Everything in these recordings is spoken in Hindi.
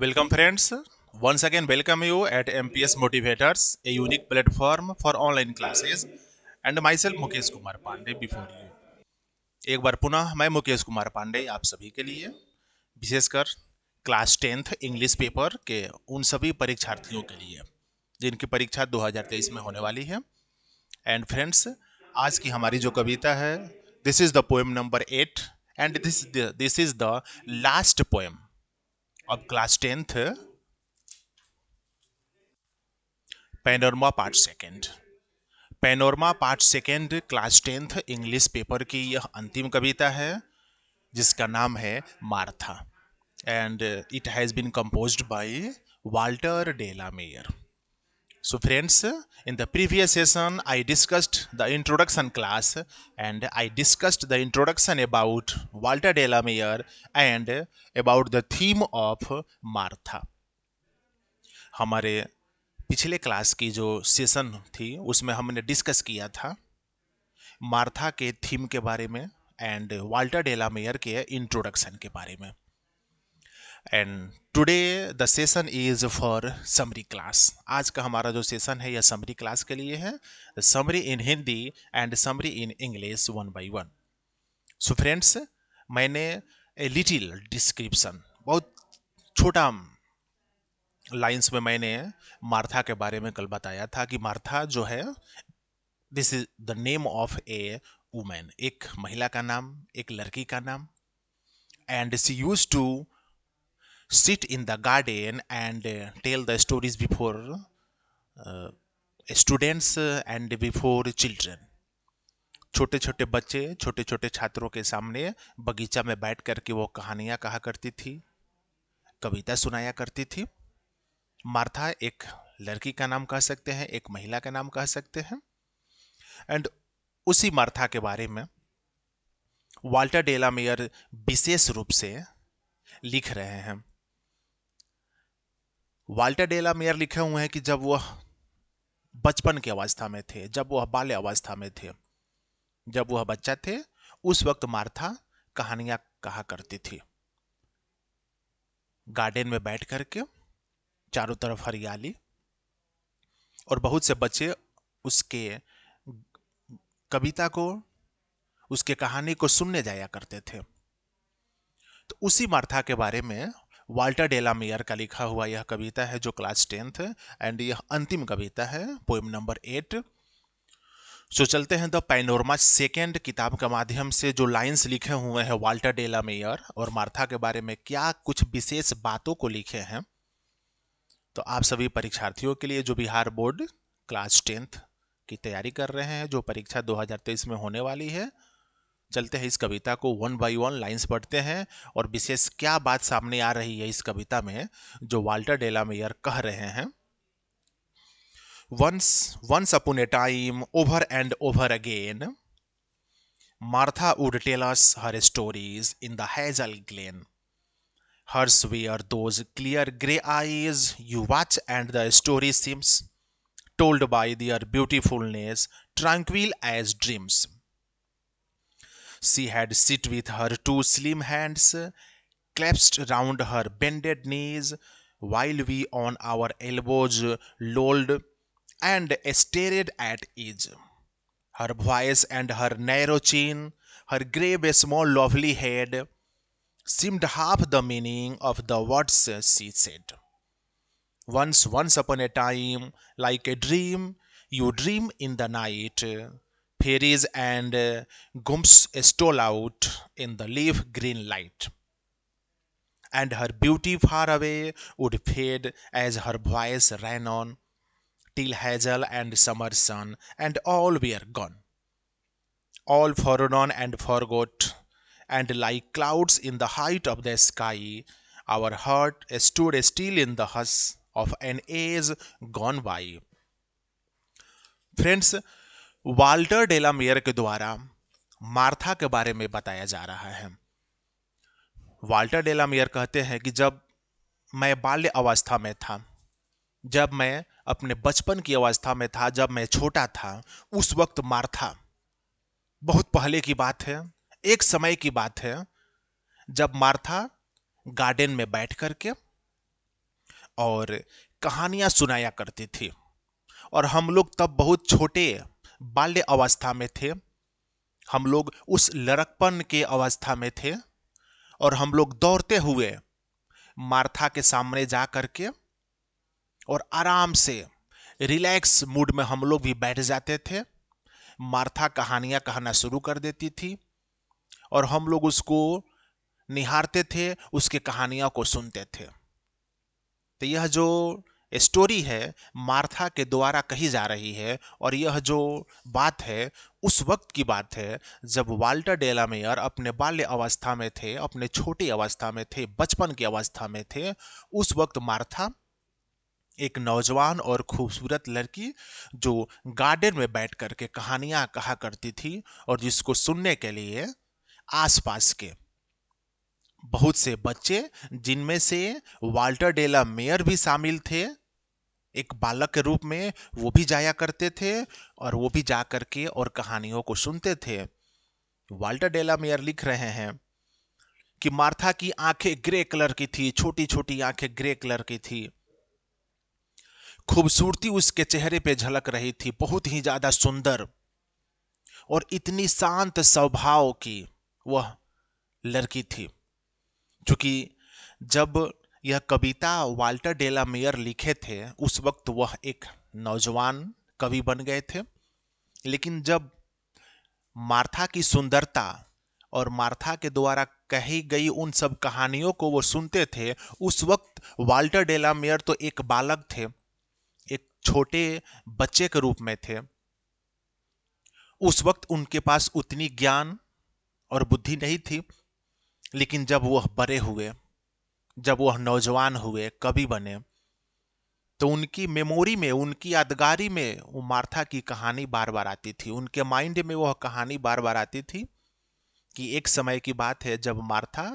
Welcome, friends. Once again, welcome you at MPS Motivators, a unique platform for online classes, and myself Mukesh Kumar Pandey before you. एक बार पुनः मैं मुकेश कुमार पांडे आप सभी के लिए विशेषकर क्लास 10th इंग्लिश पेपर के उन सभी परीक्षार्थियों के लिए जिनकी परीक्षा 2023 में होने वाली है। एंड फ्रेंड्स, आज की हमारी जो कविता है, this is the poem number 8 and this is the last poem of class 10th panorama part second. Panorama part second class 10th English paper की यह अंतिम कविता है जिसका नाम है Martha and it has been composed by Walter de la Mare. So friends, in the previous session I discussed the introduction class and I discussed the introduction about Walter de la Mare and about the theme of Martha। हमारे पिछले क्लास की जो सेशन थी उसमें हमने डिस्कस किया था मार्था के थीम के बारे में एंड वाल्टर डेला मेयर के इंट्रोडक्शन के बारे में। And today the session is for summary class. आज का हमारा जो सेशन है यह समरी क्लास के लिए है, summary in Hindi and summary in English 1 by 1। So friends, मैंने ए लिटिल डिस्क्रिप्शन, बहुत छोटा लाइंस में मैंने मार्था के बारे में कल बताया था कि मार्था जो है this is the name of a women, एक महिला का नाम, एक लड़की का नाम। And she use to sit in the garden and tell the stories before students and before children। छोटे छोटे बच्चे, छोटे छोटे छात्रों के सामने बगीचा में बैठ करके वो कहानियां कहा करती थी, कविता सुनाया करती थी। मार्था एक लड़की का नाम कह सकते हैं, एक महिला का नाम कह सकते हैं। एंड उसी मार्था के बारे में वाल्टर डेला मेयर विशेष रूप से लिख रहे हैं। वाल्टर डेला मेयर लिखे हुए हैं कि जब वह बचपन की अवस्था में थे, जब वह बाल्य अवस्था में थे, जब वह बच्चा थे, उस वक्त मार्था कहानियां कहा करती थी गार्डन में बैठ करके, चारों तरफ हरियाली, और बहुत से बच्चे उसके कविता को, उसके कहानी को सुनने जाया करते थे। तो उसी मार्था के बारे में वाल्टर डेला मेयर का लिखा हुआ यह कविता है जो क्लास 10th एंड यह अंतिम कविता है, पोएम नंबर 8। सो चलते हैं द पैनोरमा सेकेंड किताब के माध्यम से जो लाइंस लिखे हुए हैं वाल्टर डेला मेयर और मार्था के बारे में क्या कुछ विशेष बातों को लिखे हैं। तो आप सभी परीक्षार्थियों के लिए जो बिहार बोर्ड क्लास 10th की तैयारी कर रहे हैं, जो परीक्षा 2023 में होने वाली है, चलते हैं इस कविता को 1 by 1 लाइंस पढ़ते हैं और विशेष क्या बात सामने आ रही है इस कविता में जो वाल्टर डेला मेयर कह रहे हैं। Once upon a time, over and over again, Martha would tell us her stories in the hazel glen. Hers were those clear grey eyes you watch, and the story seems told by their beautifulness, tranquil as dreams. She had sit with her two slim hands clasped round her bended knees, while we on our elbows lolled and stared at each. Her voice and her narrow chin, her grave small lovely head, seemed half the meaning of the words she said. Once upon a time, like a dream, you dream in the night. Fairies and gumps stole out in the leaf green light, and her beauty far away would fade as her voice ran on, till hazel and summer sun and all were gone, all forlorn and forgot, and like clouds in the height of the sky, our heart stood still in the hush of an age gone by। Friends, Walter de la Mare के द्वारा मार्था के बारे में बताया जा रहा है। वाल्टर डेला मेयर कहते हैं कि जब मैं बाल्य अवस्था में था, जब मैं अपने बचपन की अवस्था में था, जब मैं छोटा था, उस वक्त मार्था, बहुत पहले की बात है, एक समय की बात है, जब मार्था गार्डन में बैठ करके और कहानियां सुनाया करती थी। और हम लोग तब बहुत छोटे बाल्य अवस्था में थे, हम लोग उस लड़कपन के अवस्था में थे, और हम लोग दौड़ते हुए मार्था के सामने जा करके और आराम से रिलैक्स मूड में हम लोग भी बैठ जाते थे। मार्था कहानियां कहना शुरू कर देती थी और हम लोग उसको निहारते थे, उसके कहानियों को सुनते थे। तो यह जो स्टोरी है मार्था के द्वारा कही जा रही है, और यह जो बात है उस वक्त की बात है जब वाल्टर डेलामेयर अपने बाल्य अवस्था में थे, अपने छोटी अवस्था में थे, बचपन की अवस्था में थे। उस वक्त मार्था एक नौजवान और खूबसूरत लड़की जो गार्डन में बैठ करके कहानियां कहा करती थी, और जिसको सुनने के लिए आसपास के बहुत से बच्चे, जिनमें से वाल्टर डेला मेयर भी शामिल थे एक बालक के रूप में, वो भी जाया करते थे और वो भी जा करके और कहानियों को सुनते थे। वाल्टर डेला मेयर लिख रहे हैं कि मार्था की आंखें ग्रे कलर की थी, छोटी छोटी आंखें ग्रे कलर की थी। खूबसूरती उसके चेहरे पे झलक रही थी, बहुत ही ज्यादा सुंदर और इतनी शांत स्वभाव की वह लड़की थी। क्योंकि जब यह कविता वाल्टर डेला मेयर लिखे थे उस वक्त वह एक नौजवान कवि बन गए थे, लेकिन जब मार्था की सुंदरता और मार्था के द्वारा कही गई उन सब कहानियों को वो सुनते थे, उस वक्त वाल्टर डेला मेयर तो एक बालक थे, एक छोटे बच्चे के रूप में थे। उस वक्त उनके पास उतनी ज्ञान और बुद्धि नहीं थी, लेकिन जब वह बड़े हुए, जब वह नौजवान हुए, कवि बने, तो उनकी मेमोरी में, उनकी यादगारी में वो मार्था की कहानी बार बार आती थी, उनके माइंड में वह कहानी बार बार आती थी कि एक समय की बात है जब मार्था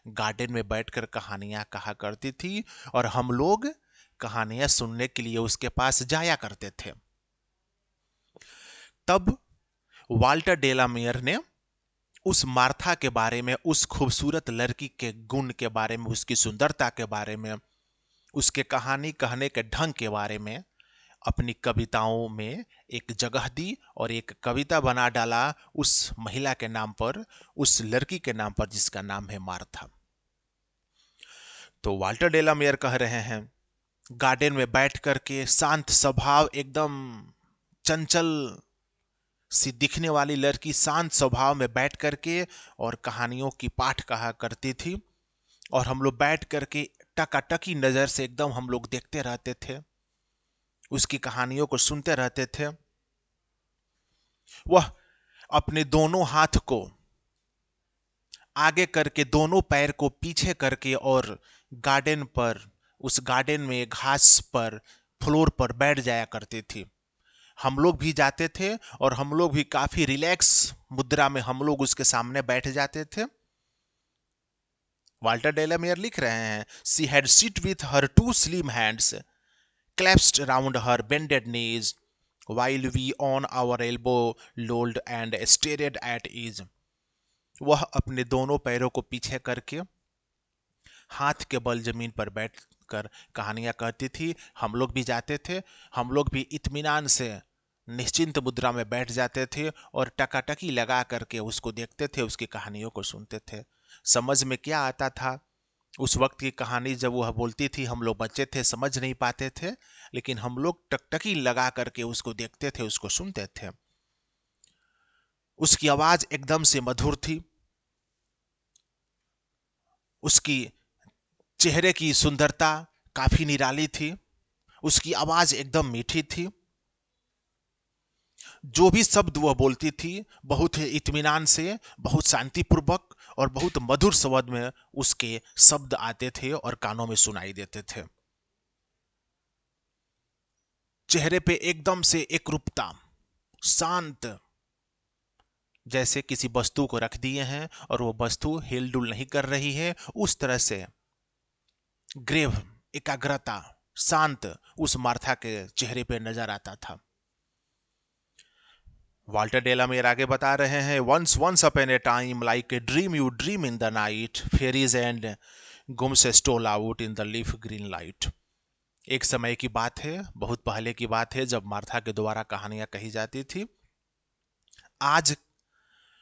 गार्डन में बैठकर कहानियां कहा करती थी और हम लोग कहानियां सुनने के लिए उसके पास जाया करते थे। तब वाल्टर डेला मेयर ने उस मार्था के बारे में, उस खूबसूरत लड़की के गुण के बारे में, उसकी सुंदरता के बारे में, उसके कहानी कहने के ढंग के बारे में अपनी कविताओं में एक जगह दी और एक कविता बना डाला उस महिला के नाम पर, उस लड़की के नाम पर जिसका नाम है मार्था। तो वाल्टर डेला मेयर कह रहे हैं गार्डन में बैठ करके शांत स्वभाव, एकदम चंचल सी दिखने वाली लड़की शांत स्वभाव में बैठ करके और कहानियों की पाठ कहा करती थी, और हम लोग बैठ करके टकाटकी नजर से एकदम हम लोग देखते रहते थे, उसकी कहानियों को सुनते रहते थे। वह अपने दोनों हाथ को आगे करके, दोनों पैर को पीछे करके और गार्डन पर, उस गार्डन में घास पर, फ्लोर पर बैठ जाया करती थी। हम लोग भी जाते थे और हम लोग भी काफी रिलैक्स मुद्रा में हम लोग उसके सामने बैठ जाते थे। वाल्टर डेलामेयर लिख रहे हैं she had sit with her two slim hands clasped round her bended knees while we on our elbow lolled and stared at ease। वह अपने दोनों पैरों को पीछे करके हाथ के बल जमीन पर बैठ कर कहानियां कहती थी। हम लोग भी जाते थे, हम लोग भी इत्मीनान से निश्चिंत मुद्रा में बैठ जाते थे और टकाटकी लगा करके उसको देखते थे, उसकी कहानियों को सुनते थे। समझ में क्या आता था उस वक्त की कहानी, जब वह बोलती थी हम लोग बच्चे थे, समझ नहीं पाते थे, लेकिन हम लोग टकटकी लगा करके उसको देखते थे, उसको सुनते थे। उसकी आवाज एकदम से मधुर थी, उसकी चेहरे की सुंदरता काफी निराली थी, उसकी आवाज एकदम मीठी थी। जो भी शब्द वह बोलती थी बहुत ही इत्मीनान से, बहुत शांतिपूर्वक और बहुत मधुर शब्द में उसके शब्द आते थे और कानों में सुनाई देते थे। चेहरे पे एकदम से एक रूपता, शांत, जैसे किसी वस्तु को रख दिए हैं और वो वस्तु हिलडुल नहीं कर रही है, उस तरह से ग्रेव, एकाग्रता, शांत उस मार्था के चेहरे पे नजर आता था। वाल्टर डेलामेयर आगे बता रहे हैं once once upon a time like a dream you dream in the night fairies and gums stole out in the leaf green light. एक समय की बात है, बहुत पहले की बात है, जब मार्था के द्वारा कहानियां कही जाती थी। आज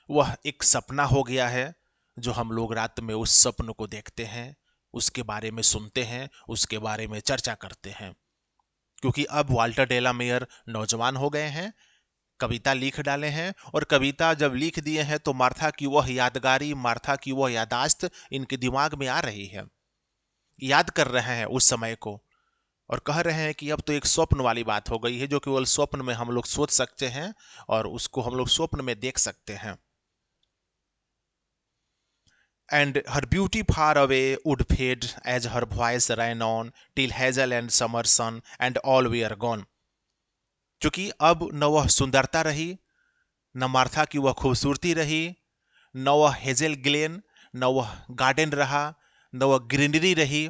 वह एक सपना हो गया है, जो हम लोग रात में उस सपन को देखते हैं, उसके बारे में सुनते हैं, उसके बारे में चर्चा करते हैं। क्योंकि अब वाल्टर डेला मेयर नौजवान हो गए हैं, कविता लिख डाले हैं, और कविता जब लिख दिए हैं तो मार्था की वह यादगारी, मार्था की वह यादाश्त इनके दिमाग में आ रही है, याद कर रहे हैं उस समय को, और कह रहे हैं कि अब तो एक स्वप्न वाली बात हो गई है, जो केवल स्वप्न में हम लोग सोच सकते हैं और उसको हम लोग स्वप्न में देख सकते हैं। And her beauty far away would fade as her voice ran on till hazel and summer sun and all were gone. क्योंकि अब न वह सुंदरता रही, न मार्था की वह खूबसूरती रही, न वह हेजल ग्लेन, न वह गार्डन रहा, न वह ग्रीनरी रही।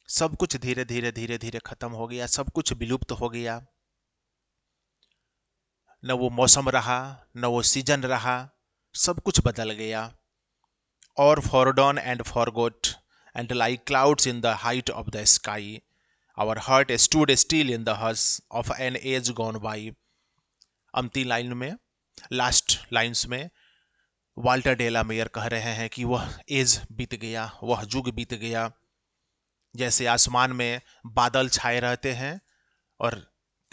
सब कुछ धीरे धीरे धीरे धीरे खत्म हो गया, सब कुछ विलुप्त हो गया। न वो मौसम रहा, न वो सीजन रहा, सब कुछ बदल गया। Or forgone and forgot, and like clouds in the height of the sky, our heart stood still in the hush of an age gone by. अंतिम लाइन में, लास्ट लाइन्स में वाल्टर डेला मेयर कह रहे हैं कि वह एज बीत गया, वह युग बीत गया। जैसे आसमान में बादल छाए रहते हैं और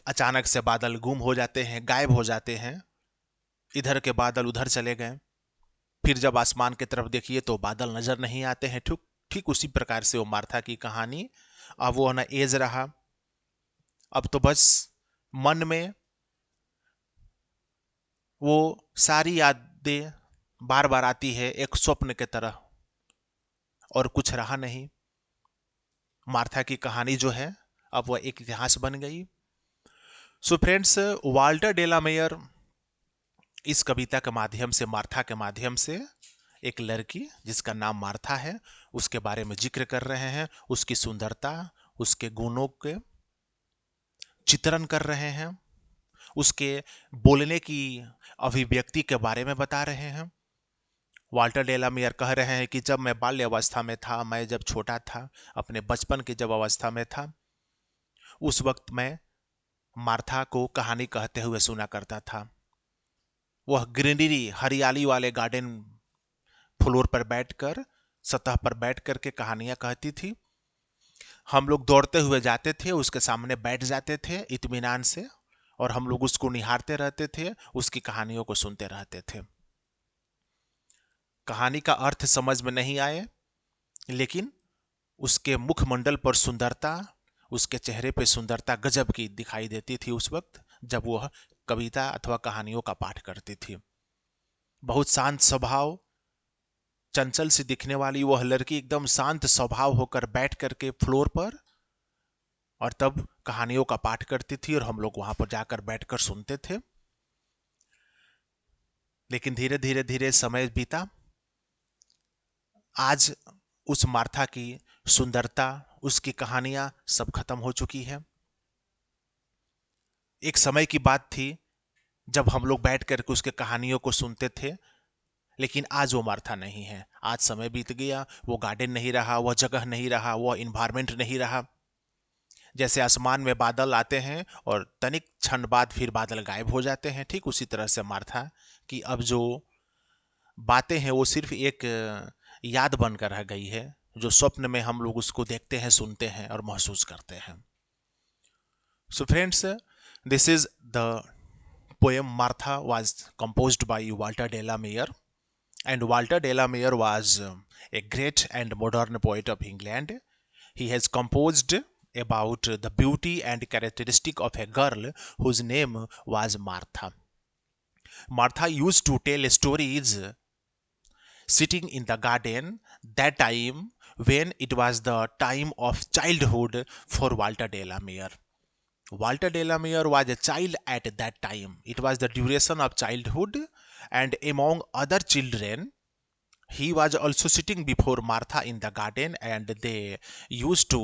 अचानक से बादल गुम हो जाते हैं, गायब हो जाते हैं, इधर के बादल उधर चले गए, फिर जब आसमान की तरफ देखिए तो बादल नजर नहीं आते हैं। ठीक ठीक उसी प्रकार से वो मार्था की कहानी, अब वो ना एज रहा, अब तो बस मन में वो सारी यादें बार बार आती है एक स्वप्न के तरह, और कुछ रहा नहीं। मार्था की कहानी जो है अब वह एक इतिहास बन गई। So friends, Walter de la mayor इस कविता के माध्यम से, मार्था के माध्यम से, एक लड़की जिसका नाम मार्था है उसके बारे में जिक्र कर रहे हैं, उसकी सुंदरता, उसके गुणों के चित्रण कर रहे हैं, उसके बोलने की अभिव्यक्ति के बारे में बता रहे हैं। वाल्टर डेला मेयर कह रहे हैं कि जब मैं बाल्य अवस्था में था, मैं जब छोटा था, अपने बचपन की जब अवस्था में था, उस वक्त मैं मार्था को कहानी कहते हुए सुना करता था। वह ग्रीनरी, हरियाली वाले गार्डन फ्लोर पर बैठकर, सतह पर बैठ करके कहानियां कहती थी। हम लोग दौड़ते हुए जाते थे, उसके सामने बैठ जाते थे इत्मीनान से, और हम लोग उसको निहारते रहते थे, उसकी कहानियों को सुनते रहते थे। कहानी का अर्थ समझ में नहीं आए, लेकिन उसके मुखमंडल पर सुंदरता, उसके चेहरे पर सुंदरता गजब की दिखाई देती थी उस वक्त जब वह कविता अथवा कहानियों का पाठ करती थी। बहुत शांत स्वभाव, चंचल सी दिखने वाली वह लड़की एकदम शांत स्वभाव होकर बैठ करके फ्लोर पर, और तब कहानियों का पाठ करती थी और हम लोग वहां पर जाकर बैठकर सुनते थे। लेकिन धीरे धीरे धीरे समय बीता। आज उस मार्था की सुंदरता, उसकी कहानियां सब खत्म हो चुकी है। एक समय की बात थी जब हम लोग बैठ करके उसके कहानियों को सुनते थे, लेकिन आज वो मार्था नहीं है। आज समय बीत गया, वो गार्डन नहीं रहा, वह जगह नहीं रहा, वह इन्वायरमेंट नहीं रहा। जैसे आसमान में बादल आते हैं और तनिक क्षण बाद फिर बादल गायब हो जाते हैं, ठीक उसी तरह से मार्था की अब जो बातें हैं वो सिर्फ एक याद बनकर रह गई है, जो स्वप्न में हम लोग उसको देखते हैं, सुनते हैं और महसूस करते हैं। So friends, this is the poem Martha was composed by Walter de la Mare, and Walter de la Mare was a great and modern poet of England. He has composed about the beauty and characteristic of a girl whose name was Martha. Martha used to tell stories sitting in the garden that time when it was the time of childhood for Walter de la Mare. Walter de la Mare was a child at that time. It was the duration of childhood, and among other children, he was also sitting before Martha in the garden, and they used to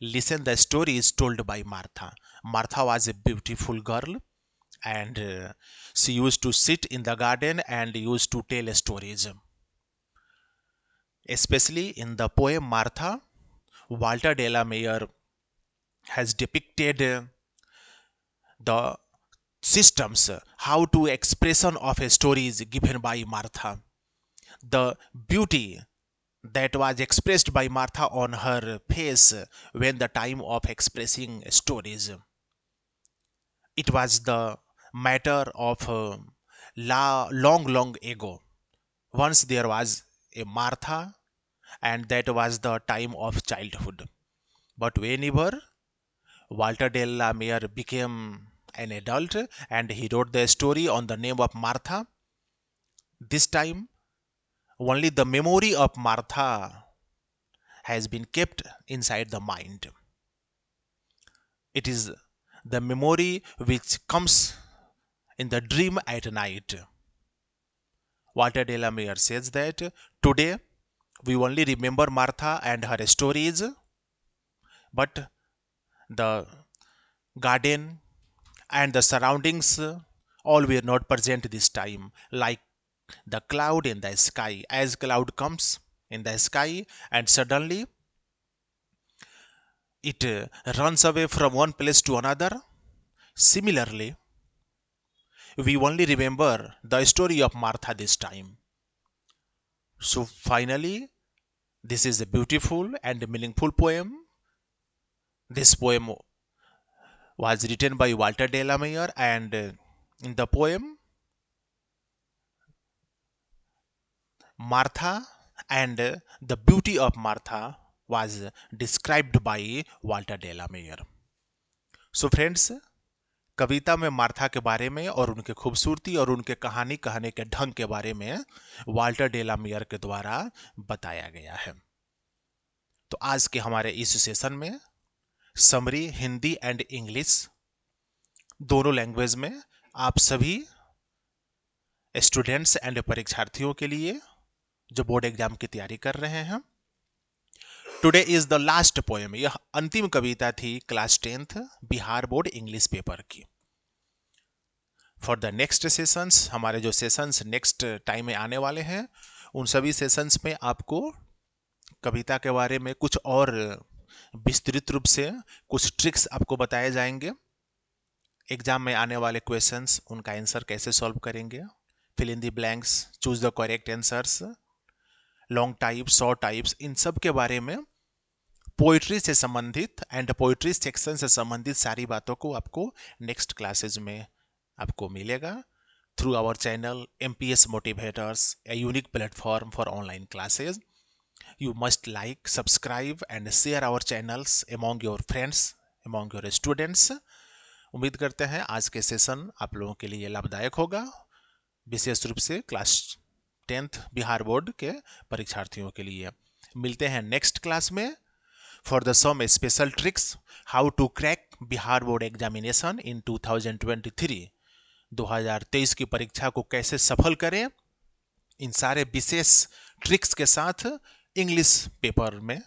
listen the stories told by Martha. Martha was a beautiful girl, and she used to sit in the garden and used to tell stories. Especially in the poem Martha, Walter de la Mare has depicted the systems, how to expression of a story is given by Martha. The beauty that was expressed by Martha on her face when the time of expressing stories. It was the matter of long ago. Once there was a Martha, and that was the time of childhood. But whenever Walter de la Mare became an adult and he wrote the story on the name of Martha, this time only the memory of Martha has been kept inside the mind. It is the memory which comes in the dream at night. Walter de la Mare says that today we only remember Martha and her stories, but the garden and the surroundings all were not present this time, like the cloud in the sky. As cloud comes in the sky and suddenly it runs away from one place to another, similarly we only remember the story of Martha this time. So finally, this is a beautiful and meaningful poem. This poem was written by Walter de la Mare, and in the poem, Martha and the beauty of Martha was described by Walter de la Mare. So friends, कविता में मार्था के बारे में और उनके खूबसूरती और उनके कहानी कहने के ढंग के बारे में वाल्टर डे ला मेयर के द्वारा बताया गया है। तो आज के हमारे इस सेशन में समरी हिंदी एंड इंग्लिश दोनों लैंग्वेज में आप सभी स्टूडेंट्स एंड परीक्षार्थियों के लिए जो बोर्ड एग्जाम की तैयारी कर रहे हैं, today is the last poem, यह अंतिम कविता थी class 10th Bihar board English paper की। फॉर द नेक्स्ट सेशंस, हमारे जो सेशंस नेक्स्ट टाइम में आने वाले हैं, उन सभी सेशंस में आपको कविता के बारे में कुछ और विस्तृत रूप से कुछ ट्रिक्स आपको बताए जाएंगे। एग्जाम में आने वाले क्वेश्चंस, उनका आंसर कैसे सॉल्व करेंगे, fill in the blanks, choose the correct answers, long types, short types, इन सब के बारे में पोइट्री से संबंधित एंड पोइट्री सेक्शन से संबंधित सारी बातों को आपको नेक्स्ट क्लासेज में आपको मिलेगा through our channel MPS motivators, a unique platform for online classes. You must like, subscribe and share our channels among your friends, among your students. उम्मीद करते हैं आज के सेशन आप लोगों के लिए लाभदायक होगा, विशेष रूप से क्लास 10th बिहार बोर्ड के परीक्षार्थियों के लिए। मिलते हैं नेक्स्ट क्लास में for the some special tricks how to crack Bihar board examination in 2023। 2023 की परीक्षा को कैसे सफल करें, इन सारे विशेष ट्रिक्स के साथ इंग्लिश पेपर में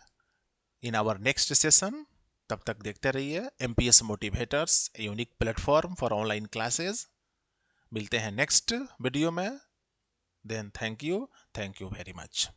इन आवर नेक्स्ट सेशन। तब तक देखते रहिए MPS motivators, unique platform for online classes. मिलते हैं नेक्स्ट वीडियो में। Then thank you very much.